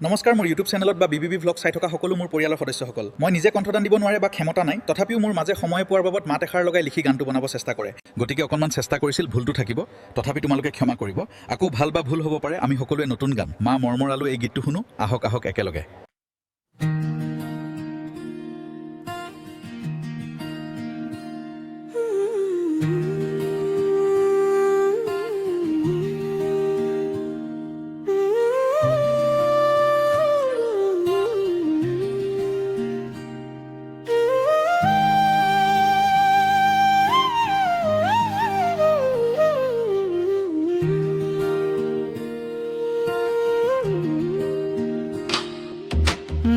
নমস্কাৰ মোৰ ইউটিউব চেনেলত বা বিবিবি ভ্লগ চাই থকা সকলো মোৰ পৰিয়ালৰ সদস্যসকল মই নিজে কণ্ঠদান দিব নোৱাৰে বা ক্ষমতা নাই তথাপিও মোৰ মাজে সময় পোৱাৰ বাবদ মাত এষাৰ লগাই লিখি গানটো বনাব চেষ্টা কৰে গতিকে অকণমান চেষ্টা কৰিছিল ভুলটো থাকিব তথাপি তোমালোকে ক্ষমা কৰিব আকৌ ভাল বা ভুল হ'ব পাৰে আমি সকলোৱে নতুন গান মা মৰমৰালো এই গীতটো শুনো আহক আহক একেলগে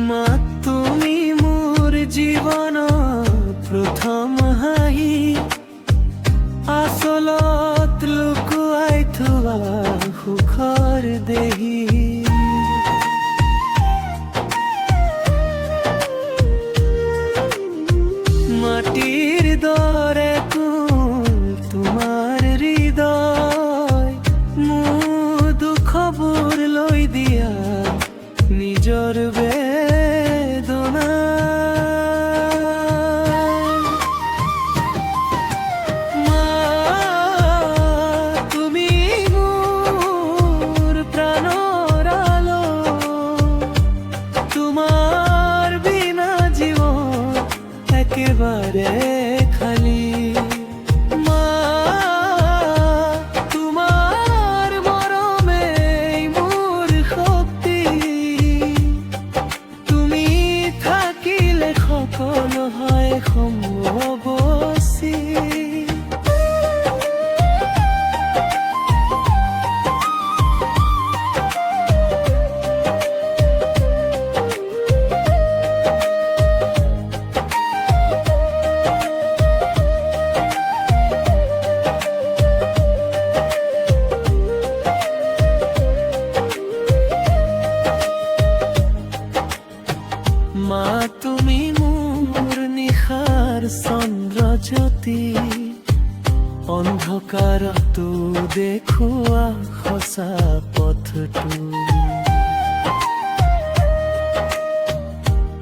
মা তুমি মোৰ জীৱন প্ৰথম হাঁহি আচলত লুকুৱাই থোৱা সুখৰ দেহি মাটিৰ দৰে তোমাৰ হৃদয় মোৰ দুখবোৰ লৈ দিয়া নিজৰ বেদনা মা তুমি মোৰ প্ৰাণৰ আলো তোমাৰ বিনা জীৱন একেবাৰে খালি সকলো হয় সম্ভৱচি মা তুমি মোৰ নিশাৰ চন্দ্ৰজ্যোতি অন্ধকাৰতো দেখুৱা সঁচা পথটো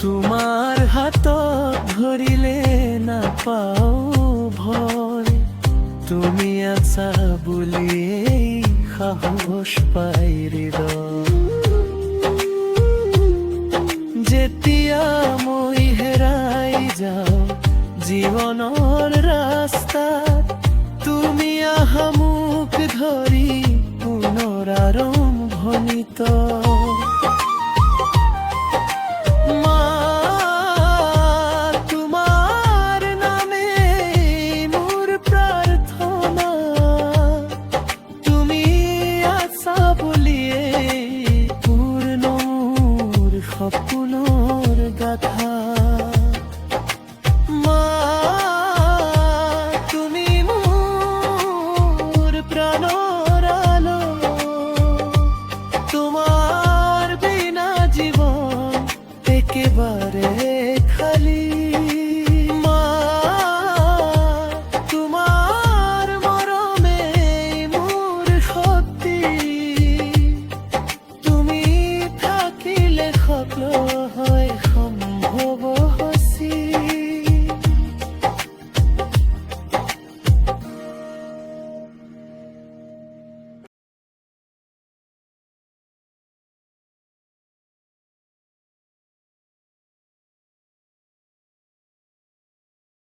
তোমাৰ হাতত ধৰিলে নাপাও ভয় তুমি আছা বুলিয়েই সাহস পাই হৃদয় যেতিয়া মই হেৰাই যাওঁ জীৱনৰ ৰাস্তাত তুমি আহা মোক ধৰি পুনৰ আৰম্ভণিত মা তোমাৰ নামে মোৰ প্ৰাৰ্থনা তুমি আছা বুলিয়ে পূৰ্ণ মোৰ সপোনৰ গাথা মা তুমি মোৰ প্ৰাণৰ আলো তোমাৰ বিনা জীৱন একেবাৰে খালি মা তোমাৰ মৰমে মোৰ শক্তি তুমি থাকিলে সকলো